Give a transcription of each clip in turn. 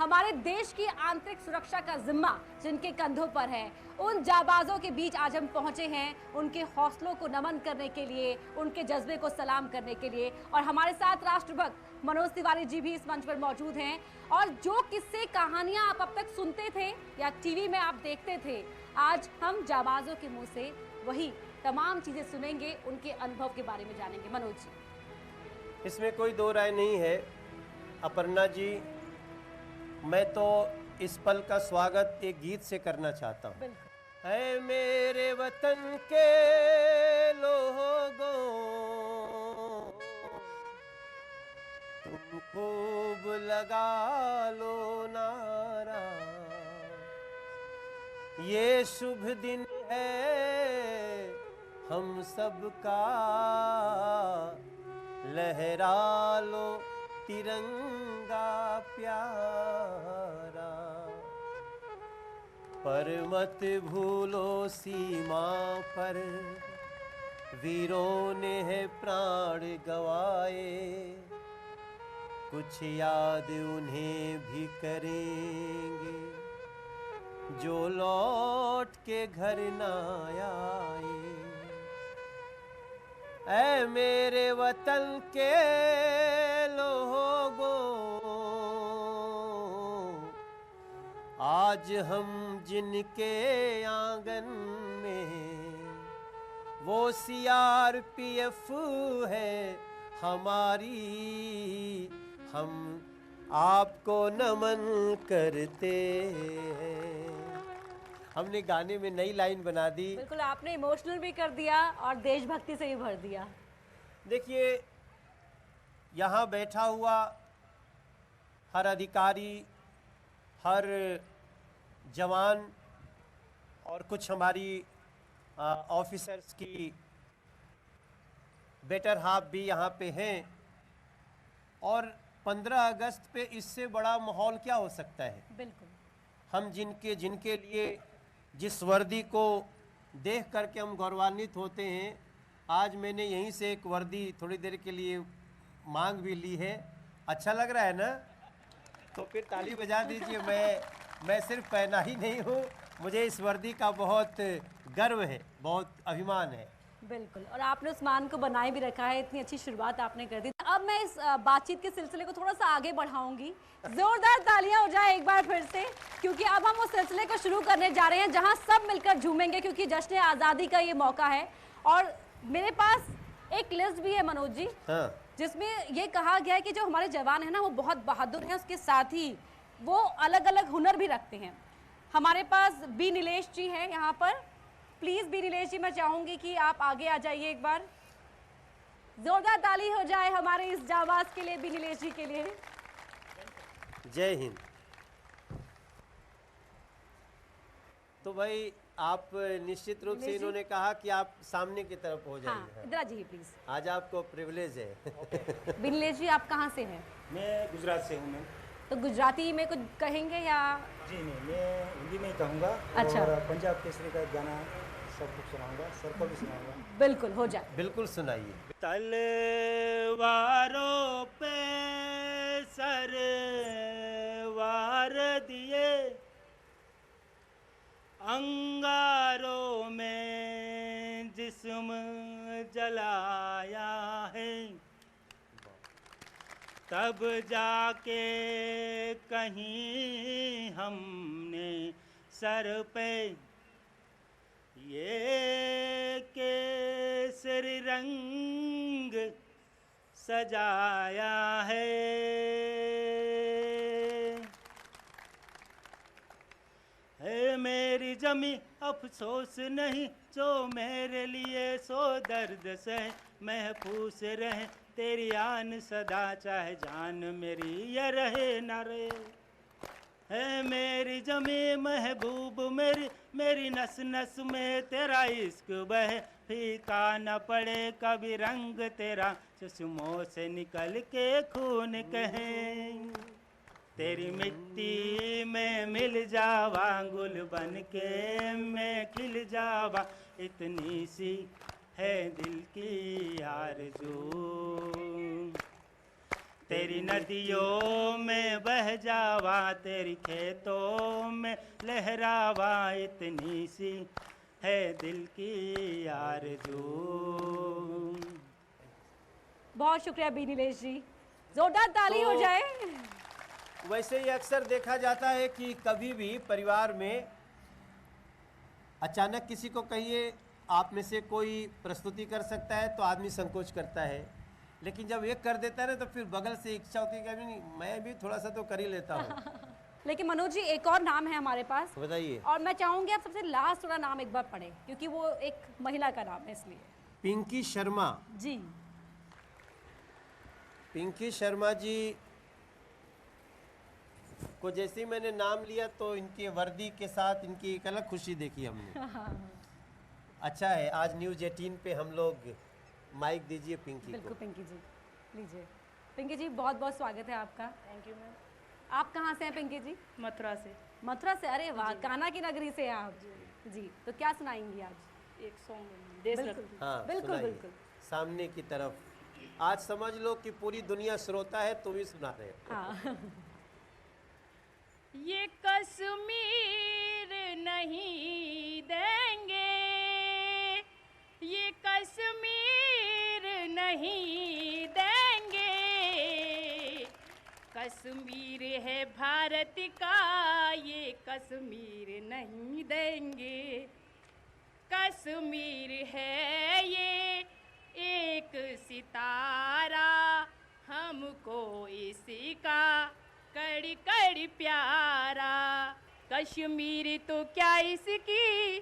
हमारे देश की आंतरिक सुरक्षा का जिम्मा जिनके कंधों पर है, उन जाबाजों के बीच आज हम पहुंचे हैं, उनके हौसलों को नमन करने के लिए, उनके जज्बे को सलाम करने के लिए। और हमारे साथ राष्ट्रभक्त मनोज तिवारी जी भी इस मंच पर मौजूद हैं। और जो किस्से कहानियां आप अब तक सुनते थे या टीवी में आप देखते थे, आज हम जाबाजों के मुंह से वही तमाम चीजें सुनेंगे, उनके अनुभव के बारे में जानेंगे। मनोज जी, इसमें कोई दो राय नहीं है अपर्णा जी। मैं तो इस पल का स्वागत एक गीत से करना चाहता हूँ। है मेरे वतन के लोगों, तुम खूब लगा लो नारा, ये शुभ दिन है हम सबका, लहरा लो तिरंगा प्यारा, पर मत भूलो सीमा पर वीरों ने है प्राण गवाए, कुछ याद उन्हें भी करेंगे जो लौट के घर ना आए। ऐ मेरे वतन के लोगों, आज हम जिनके आंगन में वो CRPF है हमारी, हम आपको नमन करते हैं। हमने गाने में नई लाइन बना दी। बिल्कुल, आपने इमोशनल भी कर दिया और देशभक्ति से भी भर दिया। देखिए, यहाँ बैठा हुआ हर अधिकारी, हर जवान और कुछ हमारी ऑफिसर्स की बेटर हाफ भी यहाँ पे हैं। और 15 अगस्त पे इससे बड़ा माहौल क्या हो सकता है। बिल्कुल, हम जिनके लिए जिस वर्दी को देख करके हम गौरवान्वित होते हैं, आज मैंने यहीं से एक वर्दी थोड़ी देर के लिए मांग भी ली है। अच्छा लग रहा है ना? तो फिर ताली बजा दीजिए। मैं सिर्फ पहना ही नहीं हूँ, मुझे इस वर्दी का बहुत गर्व है, बहुत अभिमान है। बिल्कुल, और आपने उस मान को बनाए भी रखा है। इतनी अच्छी शुरुआत आपने कर दी। अब मैं इस बातचीत के सिलसिले को थोड़ा सा आगे बढ़ाऊंगी। जोरदार तालियां हो जाए एक बार फिर से, क्योंकि अब हम उस सिलसिले को शुरू करने जा रहे हैं जहां सब मिलकर झूमेंगे, क्योंकि जश्न आज़ादी का ये मौका है। और मेरे पास एक लिस्ट भी है मनोज जी, हाँ। जिसमें ये कहा गया है कि जो हमारे जवान है ना, वो बहुत बहादुर हैं, उसके साथ ही वो अलग अलग हुनर भी रखते हैं। हमारे पास बी नीलेश जी हैं यहाँ पर। प्लीज बी नीलेश जी, मैं चाहूंगी कि आप आगे आ जाइए एक बार। जोरदार ताली हो जाए हमारे इस जाबाज के लिए, बी नीलेश जी के लिए। जय हिंद। तो भाई आप निश्चित रूप से, इन्होंने कहा कि आप सामने की तरफ हो जाइए। हाँ, इधर आ जाइए प्लीज। आज आपको प्रिविलेज है। बी नीलेश जी, आप कहाँ से हैं? मैं गुजरात से हूँ मैम। तो गुजराती में कुछ कहेंगे या? जी नहीं, मैं हिंदी में ही कहूँगा। अच्छा। और पंजाब केसरी का गाना सब कुछ सुनाऊंगा, सर को भी सुनाऊंगा। बिल्कुल, हो जाए। बिल्कुल सुनाइए। तलवारों पे सर वार दिए, अंगारों में जिस्म जलाया है, तब जाके कहीं हमने सर पे ये केसरी रंग सजाया है। मेरी जमी अफसोस नहीं, जो मेरे लिए सो दर्द से महफूस रहे, तेरी आन सदा चाहे जान मेरी ये रहे न रहे। है मेरी जमी महबूब मेरी नस नस में तेरा इश्क बहे, फीका न पड़े कभी रंग तेरा, चश्मों से निकल के खून कहे। तेरी मिट्टी में मिल जावा, गुल बन के मैं खिल जावा, इतनी सी है दिल की आरज़ू। तेरी नदियों में बह जावा, तेरी खेतों में लहरावा, इतनी सी है दिल की आरज़ू। बहुत शुक्रिया बी नीलेश जी, जोरदार ताली हो जाए। वैसे ही अक्सर देखा जाता है कि कभी भी परिवार में अचानक किसी को कहिए आप में से कोई प्रस्तुति कर सकता है तो आदमी संकोच करता है, लेकिन जब एक कर देता है ना तो फिर बगल से इच्छा होती है कि अभी नहीं मैं भी थोड़ा सा तो कर ही लेता हूँ। लेकिन मनोज जी एक और नाम है हमारे पास, बताइए। और मैं चाहूंगी आप सबसे लास्ट वाला नाम एक बार पढ़ें, क्योंकि वो एक महिला का नाम है इसलिए। पिंकी शर्मा। जी। पिंकी शर्मा जी को जैसे ही मैंने नाम लिया तो इनके वर्दी के साथ इनकी एक अलग खुशी देखी हमने। अच्छा है, आज न्यूज़ 18 पे हम लोग माइक दीजिए पिंकी बिल्कुल को। पिंकी जी लीजिए। पिंकी जी बहुत बहुत स्वागत है आपका। Thank you ma'am. आप कहाँ से हैं पिंकी जी? मथुरा से। मथुरा से? अरे वाह, कान्हा की नगरी से हैं आप। जी, तो क्या सुनाएंगी आज? एक सॉन्ग देशभक्ति। हाँ बिल्कुल, सुनाइए। बिल्कुल। सामने की तरफ। आज समझ लो कि पूरी दुनिया श्रोता है तो भी सुना रहे हो। हाँ। ये कश्मीर नहीं देंगे, ये कश्मीर नहीं देंगे, कश्मीर है भारत का, ये कश्मीर नहीं देंगे, कश्मीर है ये एक सितारा, हमको इसी का कड़ी कड़ी प्यारा, कश्मीर तो क्या इसकी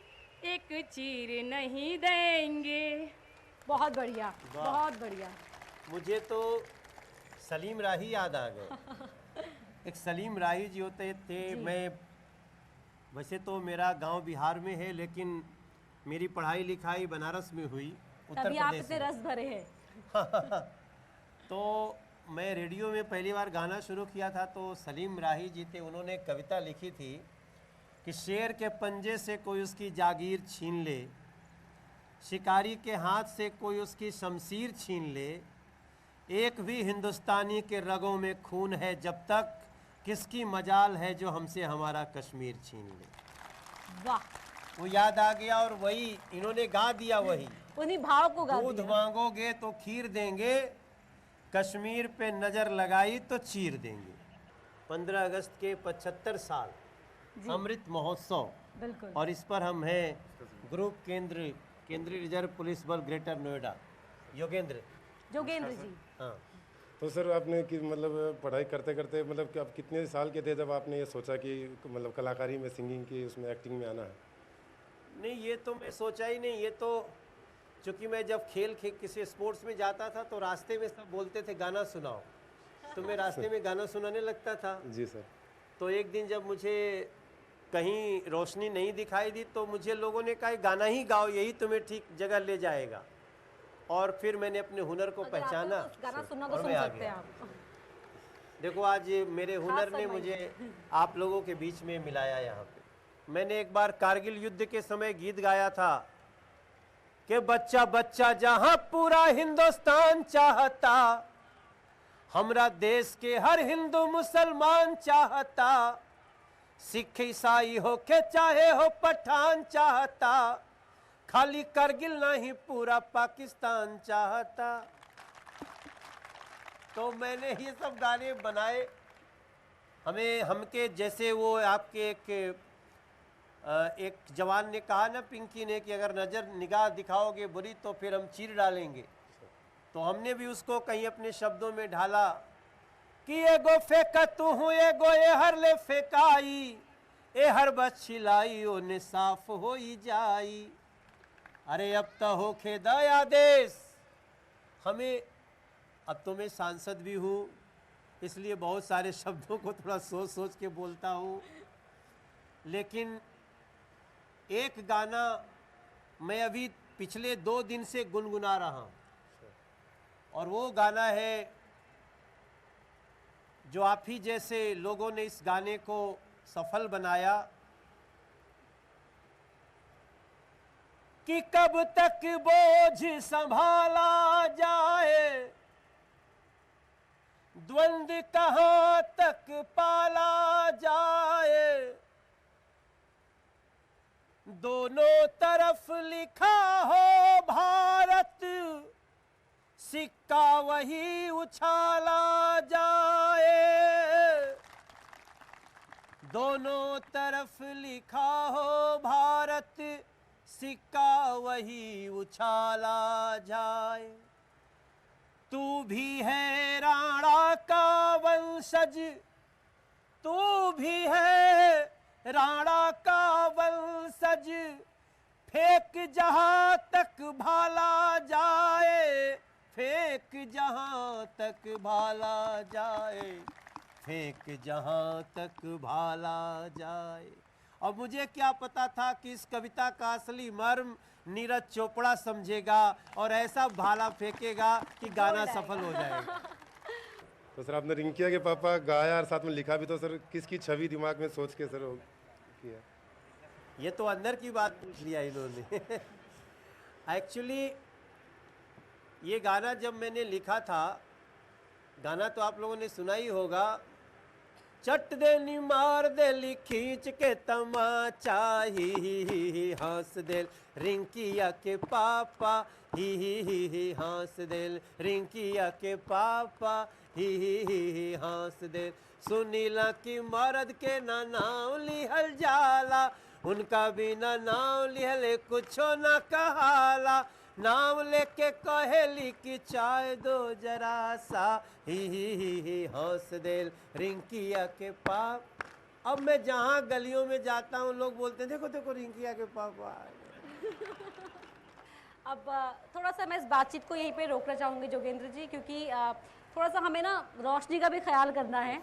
एक चीर नहीं देंगे। बहुत बढ़िया, वाह। बहुत बढ़िया। मुझे तो सलीम राही याद आ गए। एक सलीम राही जी होते थे। मैं वैसे तो मेरा गांव बिहार में है, लेकिन मेरी पढ़ाई लिखाई बनारस में हुई, उत्तर तभी आप प्रदेश इतने में। रस भरे हैं। तो मैं रेडियो में पहली बार गाना शुरू किया था तो सलीम राही जी थे, उन्होंने एक कविता लिखी थी कि शेर के पंजे से कोई उसकी जागीर छीन ले, शिकारी के हाथ से कोई उसकी शमशीर छीन ले, एक भी हिंदुस्तानी के रगों में खून है जब तक, किसकी मजाल है जो हमसे हमारा कश्मीर छीन ले। वाह, वो याद आ गया और वही इन्होंने गा दिया। वही उन्हीं भाव को गा दूध दिया। मांगोगे तो खीर देंगे, कश्मीर पे नजर लगाई तो चीर देंगे। 15 अगस्त के 75 साल अमृत महोत्सव, बिल्कुल। और इस पर हम हैं ग्रुप केंद्रीय रिजर्व पुलिस बल ग्रेटर नोएडा, योगेंद्र। जोगेंद्र जी। हाँ, तो सर आपने कि मतलब पढ़ाई करते करते मतलब कि आप कितने साल के थे जब आपने ये सोचा कि मतलब कलाकारी में, सिंगिंग की, उसमें एक्टिंग में आना है? नहीं ये तो मैं सोचा ही नहीं। ये तो चूँकि मैं जब किसी स्पोर्ट्स में जाता था तो रास्ते में सब बोलते थे गाना सुनाओ, तो मैं रास्ते में गाना सुनाने लगता था। जी सर। तो एक दिन जब मुझे कहीं रोशनी नहीं दिखाई दी तो मुझे लोगों ने कहा गाना ही गाओ, यही तुम्हें ठीक जगह ले जाएगा। और फिर मैंने अपने हुनर को अगर आपको पहचाना तो गाना सुनना तो और सुन मैं आ सकते हैं गया। आप। देखो आज मेरे हुनर ने मुझे आप लोगों के बीच में मिलाया यहाँ पे। मैंने एक बार कारगिल युद्ध के समय गीत गाया था कि बच्चा बच्चा जहां पूरा हिंदुस्तान चाहता, हमरा देश के हर हिंदू मुसलमान चाहता, सिख ईसाई हो के चाहे हो पठान चाहता, खाली करगिल नहीं पूरा पाकिस्तान चाहता। तो मैंने ये सब गाने बनाए। हमके जैसे वो आपके एक जवान ने कहा ना पिंकी ने कि अगर निगाह दिखाओगे बुरी तो फिर हम चीर डालेंगे। तो हमने भी उसको कहीं अपने शब्दों में ढाला कि एगो फेंका तू हूँ एगो ए हर ले फेंकाई, ए हर बस छिलाई ओने साफ हो ही जाई। अरे अब तो हो खे दया देश हमें। अब तो मैं सांसद भी हूँ, इसलिए बहुत सारे शब्दों को थोड़ा सोच सोच के बोलता हूँ। लेकिन एक गाना मैं अभी पिछले 2 दिन से गुनगुना रहा हूँ, और वो गाना है जो आप ही जैसे लोगों ने इस गाने को सफल बनाया कि कब तक बोझ संभाला जाए, द्वंद्व कहाँ तक पाला जाए, दोनों तरफ लिखा हो भारत, सिक्का वही उछाला जाए। दोनों तरफ लिखा हो भारत, सिक्का वही उछाला जाए। तू भी है राणा का वंशज, तू भी है राणा का वंशज, फेंक जहां तक भाला जाए, फेंक जहां तक भाला जाए, फेंक जहां तक भाला जाए। और मुझे क्या पता था कि इस कविता का असली मर्म नीरज चोपड़ा समझेगा और ऐसा भाला फेंकेगा कि गाना सफल हो जाएगा। तो सर आपने रिंकिया के पापा गाया और साथ में लिखा भी, तो सर किसकी छवि दिमाग में सोच के सर वो किया? ये तो अंदर की बात पूछ लिया इन्होंने। एक्चुअली ये गाना जब मैंने लिखा था, गाना तो आप लोगों ने सुना ही होगा, चट देनी मार देली खींच के तमाचा, ही हंस देल रिंकिया के पापा, ही हंस देल रिंकिया के पापा, ही हंस देल। सुनीला की मर्द के ना नाम लिहल जाला, उनका बिना नाम लिहले कुछो ना कहाला, नाम लेके कहेली कि चाय दो जरा सा, ही हंस देल रिंकिया के पाप। अब मैं जहाँ गलियों में जाता हूँ लोग बोलते हैं देखो देखो रिंकिया के पापा। अब थोड़ा सा मैं इस बातचीत को यहीं पे रोकना चाहूँगी जोगेंद्र जी, क्योंकि थोड़ा सा हमें ना रोशनी का भी ख्याल करना है।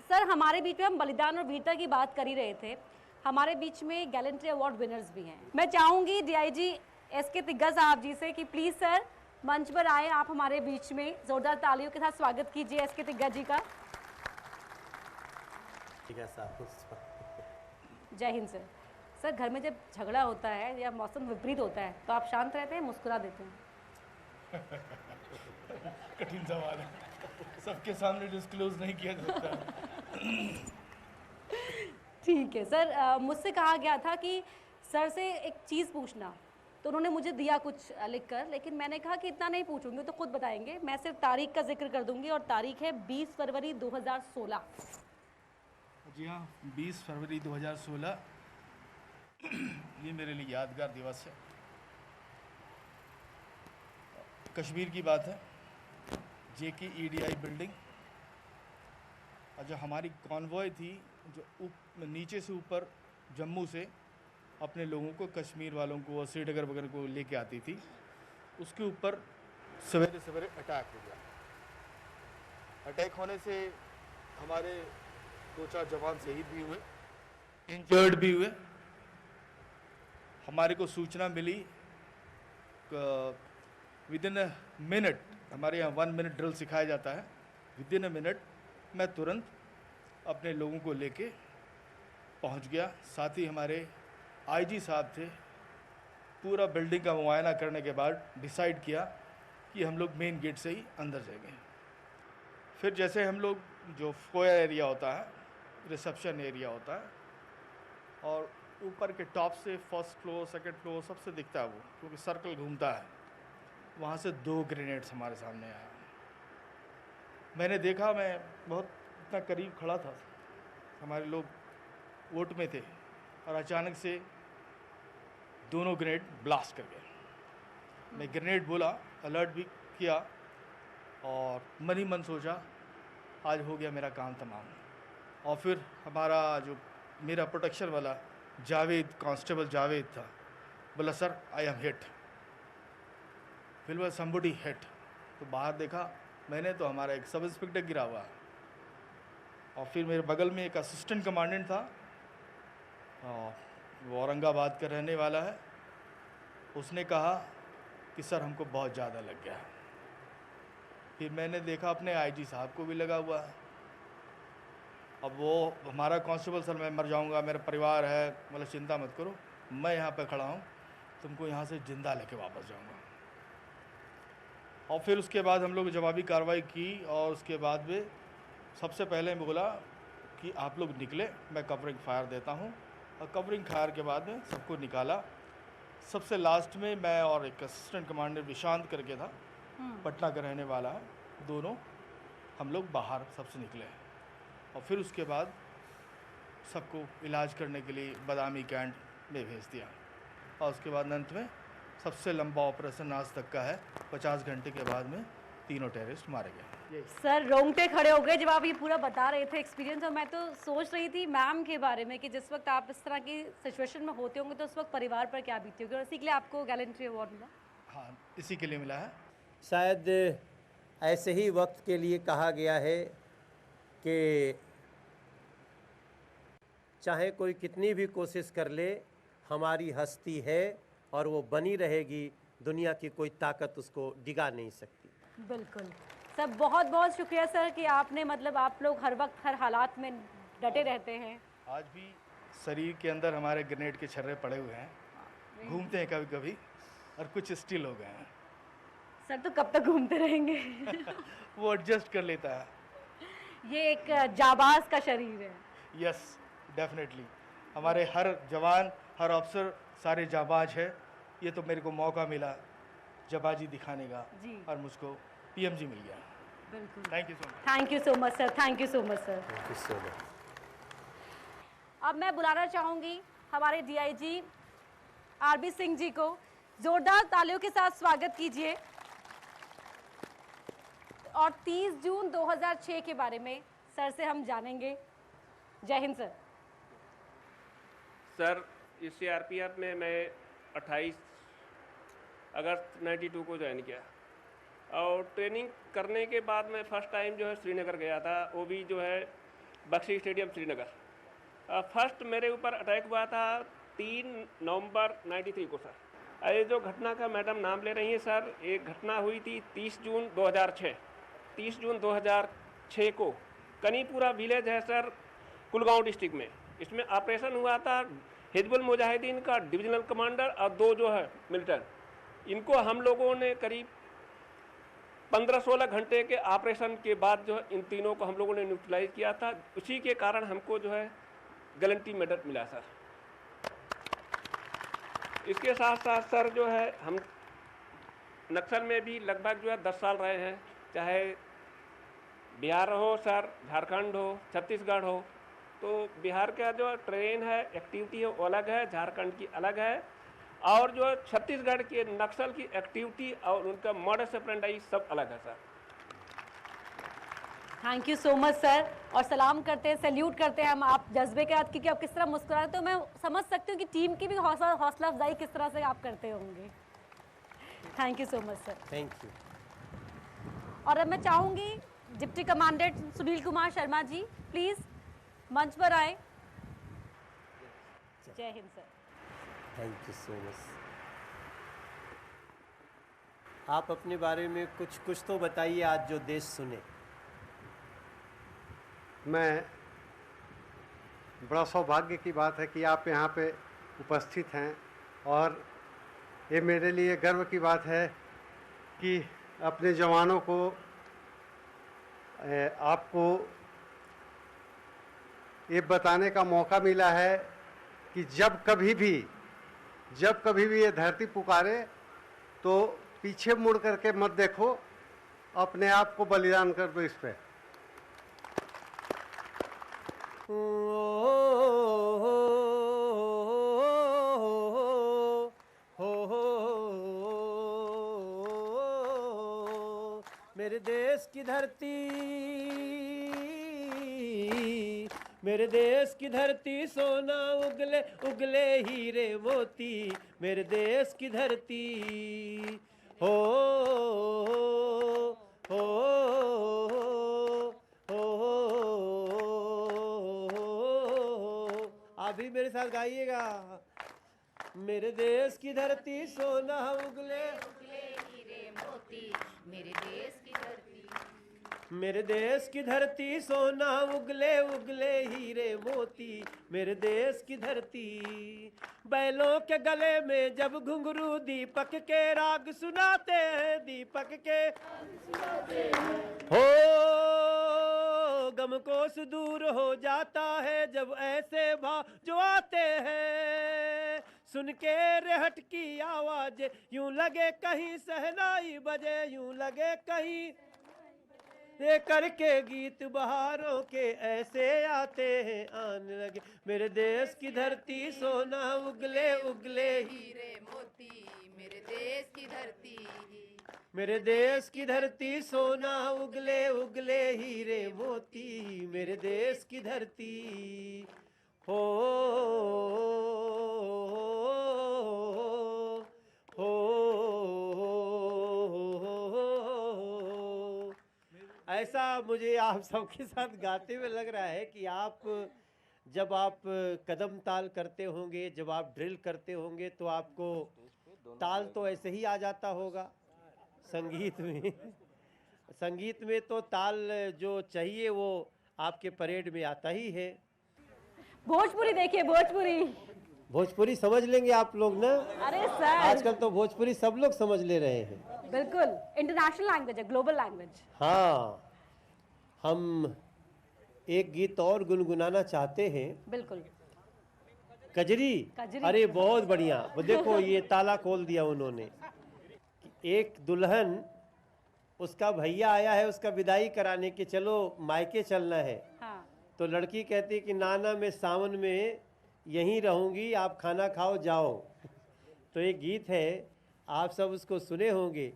सर हमारे बीच में हम बलिदान और वीरता की बात कर ही रहे थे, हमारे बीच में गैलेंट्री अवार्ड विनर्स भी हैं। मैं चाहूँगी डीआईजी एसके तिग्गा साहब जी से कि प्लीज़ सर मंच पर आए, आप हमारे बीच में जोरदार तालियों के साथ स्वागत कीजिए एसके तिग्गा जी का। जय हिंद सर। सर घर में जब झगड़ा होता है या मौसम विपरीत होता है तो आप शांत रहते हैं, मुस्कुरा देते हैं? कठिन सवाल है, सबके सामने डिस्क्लोज नहीं किया जाता। ठीक है सर, मुझसे कहा गया था कि सर से एक चीज़ पूछना, तो उन्होंने मुझे दिया कुछ लिख कर, लेकिन मैंने कहा कि इतना नहीं पूछूंगी तो खुद बताएंगे। मैं सिर्फ तारीख का जिक्र कर दूंगी और तारीख है 20 फरवरी 2016। जी हाँ, 20 फरवरी 2016 ये मेरे लिए यादगार दिवस है। कश्मीर की बात है, जेके ईडीआई बिल्डिंग, और जो हमारी कॉन्वॉय थी जो नीचे से ऊपर जम्मू से अपने लोगों को, कश्मीर वालों को और श्रीनगर वगैरह को लेके आती थी, उसके ऊपर सवेरे सवेरे अटैक हो गया। अटैक होने से हमारे 2-4 जवान शहीद भी हुए, इंजर्ड भी हुए। हमारे को सूचना मिली विदिन अ मिनट, हमारे यहाँ 1 मिनट ड्रिल सिखाया जाता है, विदिन अ मिनट मैं तुरंत अपने लोगों को लेके पहुंच गया। साथ ही हमारे आईजी साहब थे, पूरा बिल्डिंग का मुआयना करने के बाद डिसाइड किया कि हम लोग मेन गेट से ही अंदर जाएंगे। फिर जैसे हम लोग, जो फोयर एरिया होता है, रिसेप्शन एरिया होता है, और ऊपर के टॉप से फर्स्ट फ्लोर सेकंड फ्लोर सबसे दिखता है वो, क्योंकि सर्कल घूमता है, वहाँ से 2 ग्रेनेड्स हमारे सामने आया। मैंने देखा, मैं बहुत इतना करीब खड़ा था, हमारे लोग वोट में थे, और अचानक से दोनों ग्रेनेड ब्लास्ट कर गए। मैं ग्रेनेड बोला, अलर्ट भी किया, और मन ही मन सोचा आज हो गया मेरा काम तमाम। और फिर हमारा जो मेरा प्रोटेक्शन वाला जावेद, कांस्टेबल जावेद था, बोला सर आई एम हिट। फिर बोला समबडी हिट। तो बाहर देखा मैंने, तो हमारा एक सब इंस्पेक्टर गिरा हुआ है, और फिर मेरे बगल में एक असिस्टेंट कमांडेंट था, वो औरंगाबाद का रहने वाला है। उसने कहा कि सर हमको बहुत ज़्यादा लग गया है। फिर मैंने देखा अपने आईजी साहब को भी लगा हुआ है। अब वो हमारा कांस्टेबल, सर मैं मर जाऊंगा, मेरा परिवार है, मतलब चिंता मत करो, मैं यहाँ पे खड़ा हूँ, तुमको यहाँ से जिंदा लेके वापस जाऊंगा। और फिर उसके बाद हम लोग जवाबी कार्रवाई की और उसके बाद में सबसे पहले बोला कि आप लोग निकले, मैं कवरिंग फायर देता हूँ, और कवरिंग फायर के बाद में सबको निकाला। सबसे लास्ट में मैं और एक असिस्टेंट कमांडर विशांत करके था, पटना का रहने वाला है, दोनों हम लोग बाहर सबसे निकले और फिर उसके बाद सबको इलाज करने के लिए बादामी कैंट में भेज दिया। और उसके बाद अंत में सबसे लंबा ऑपरेशन आज तक का है, 50 घंटे के बाद में 3 टेररिस्ट मारे गए। सर रोंगटे खड़े हो गए जब आप ये पूरा बता रहे थे एक्सपीरियंस, और मैं तो सोच रही थी मैम के बारे में कि जिस वक्त आप इस तरह की सिचुएशन में होते होंगे तो उस वक्त परिवार पर क्या बीती होगी, और इसी के लिए आपको गैलेंट्री अवार्ड मिला। हाँ, इसी के लिए मिला है। शायद ऐसे ही वक्त के लिए कहा गया है कि चाहे कोई कितनी भी कोशिश कर ले, हमारी हस्ती है और वो बनी रहेगी, दुनिया की कोई ताकत उसको डिगा नहीं सकती। बिल्कुल सर, बहुत बहुत शुक्रिया सर कि आपने मतलब आप लोग हर वक्त हर हालात में डटे रहते हैं। आज भी शरीर के अंदर हमारे ग्रेनेड के छर्रे पड़े हुए हैं, घूमते हैं कभी कभी, और कुछ स्टिल हो गए हैं। सर तो कब तक घूमते रहेंगे? वो एडजस्ट कर लेता है। ये एक जाबाज का शरीर है। यस, डेफिनेटली हमारे हर जवान, हर अफसर सारे जाबाज है। ये तो मेरे को मौका मिला जाबाजी दिखाने का जी। और मुझको पीएमजी मिल गया। बिल्कुल, thank you so much. Thank you so much sir, thank you so much sir. Thank you so much. अब मैं बुलाना चाहूँगी हमारे डीआईजी आरबी सिंह जी को, जोरदार तालियों के साथ स्वागत कीजिए। और 30 जून 2006 के बारे में सर से हम जानेंगे। जय हिंद सर। सर, इस सीआरपीएफ में मैं 28 अगस्त 92 को ज्वाइन किया और ट्रेनिंग करने के बाद मैं फर्स्ट टाइम जो है श्रीनगर गया था, वो भी जो है बख्शी स्टेडियम श्रीनगर। फर्स्ट मेरे ऊपर अटैक हुआ था 3 नवंबर 93 को सर। ये जो घटना का मैडम नाम ले रही हैं सर, एक घटना हुई थी 30 जून 2006। 30 जून 2006 को कनीपुरा विलेज है सर, कुलगांव डिस्ट्रिक्ट में। इसमें ऑपरेशन हुआ था हिजबुल मुजाहिदीन का डिविजनल कमांडर और 2 जो है मिलिटेंट। इनको हम लोगों ने करीब 15-16 घंटे के ऑपरेशन के बाद जो है इन तीनों को हम लोगों ने न्यूट्रलाइज किया था। उसी के कारण हमको जो है गैलेंट्री मेडल मिला सर। इसके साथ साथ सर जो है हम नक्सल में भी लगभग जो है 10 साल रहे हैं, चाहे बिहार हो सर, झारखंड हो, छत्तीसगढ़ हो। तो बिहार का जो ट्रेन है, एक्टिविटी है वो अलग है, झारखंड की अलग है, और जो छत्तीसगढ़ के नक्सल की एक्टिविटी और उनका मॉडस ऑपरेंडी सब अलग है sir. Thank you so much sir. और सलाम करते हैं, सैल्यूट करते हैं हम आप जज्बे के साथ, क्योंकि आप किस तरह मुस्कुराते, तो मैं समझ सकती हूँ कि टीम की भी हौसला अफजाई किस तरह से आप करते होंगे। Thank you so much sir. Thank you. और अब मैं चाहूँगी deputy commandant Sunil Kumar Sharma ji please मंच पर आए। जय हिंद sir. Thank you so much. आप अपने बारे में कुछ तो बताइए आज जो देश सुने। मैं बड़ा सौभाग्य की बात है कि आप यहाँ पे उपस्थित हैं, और ये मेरे लिए गर्व की बात है कि अपने जवानों को आपको ये बताने का मौका मिला है कि जब कभी भी ये धरती पुकारे तो पीछे मुड़ करके मत देखो, अपने आप को बलिदान कर दो इस पे। मेरे देश की धरती, मेरे देश की धरती, सोना उगले उगले हीरे मोती, मेरे देश की धरती हो हो आप भी मेरे साथ गाइएगा। मेरे देश की धरती, सोना उगले हीरे मोती, मेरे देश की धरती। मेरे देश की धरती सोना उगले उगले हीरे मोती, मेरे देश की धरती। बैलों के गले में जब घुंघरू दीपक के राग सुनाते हैं, दीपक के हो गम कोस दूर हो जाता है जब ऐसे भाव जो आते हैं। सुन के रेहट की आवाज यूं लगे कहीं सहनाई बजे, यूं लगे कहीं ये करके गीत बहारों के ऐसे आते हैं आने लगे। मेरे देश की धरती सोना उगले उगले हीरे मोती, मेरे देश की धरती। मेरे देश की धरती सोना उगले उगले हीरे मोती, मेरे देश की धरती। हो ऐसा मुझे आप सबके साथ गाते हुए लग रहा है कि आप जब आप कदम ताल करते होंगे, जब आप ड्रिल करते होंगे तो आपको ताल तो ऐसे ही आ जाता होगा। संगीत में संगीत में तो ताल जो चाहिए वो आपके परेड में आता ही है। भोजपुरी देखिए, भोजपुरी भोजपुरी समझ लेंगे आप लोग ना। अरे सर, आजकल तो भोजपुरी सब लोग समझ ले रहे हैं। बिल्कुल इंटरनेशनल लैंग्वेज है, ग्लोबल लैंग्वेज। हाँ, हम एक गीत और गुनगुनाना चाहते हैं। बिल्कुल। कजरी, कजरी। अरे बहुत बढ़िया। वो देखो ये ताला खोल दिया उन्होंने। एक दुल्हन, उसका भैया आया है उसका विदाई कराने के, चलो मायके चलना है। हाँ। तो लड़की कहती कि नाना मैं सावन में यहीं रहूंगी, आप खाना खाओ जाओ। तो एक गीत है, आप सब उसको सुने होंगे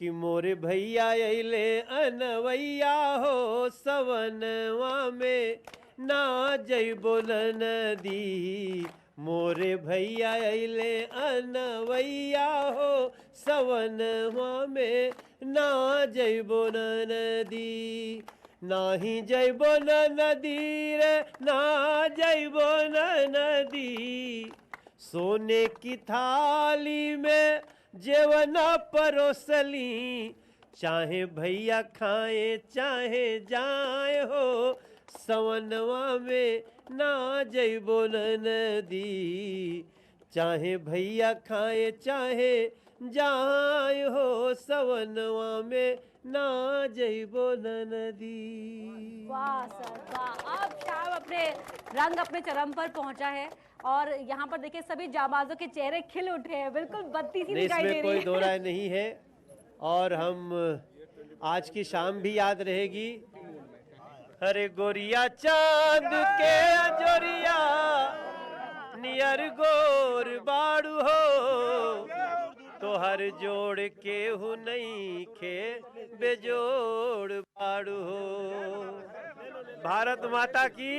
कि मोरे भैया अइले अनवैया हो सवनवा में ना जइबो नदी। मोरे भैया अइले अनवैया हो सवनवा में ना जइबो नदी। नाही जइबो नदी रे ना जइबो नदी। सोने की थाली में जेवना परोसली, चाहे भैया खाए चाहे जाए हो सवनवा में ना जइबो नदी। चाहे भैया खाए चाहे जाए हो सवनवा में ना जइबो नदी। वाह सर वाह, अब शाम अपने रंग अपने चरम पर पहुंचा है और यहाँ पर देखिए सभी जाबाजों के चेहरे खिल उठे हैं, बिल्कुल बत्ती सी दिखाई दे रही है। कोई दो राय नहीं है। और हम आज की शाम भी याद रहेगी। अरे गोरिया चांद के अजोरिया नियर गोर बाड़ू हो, तो हर जोड़ के हु नहीं खे बेजोड़ बाड़ू हो। भारत माता की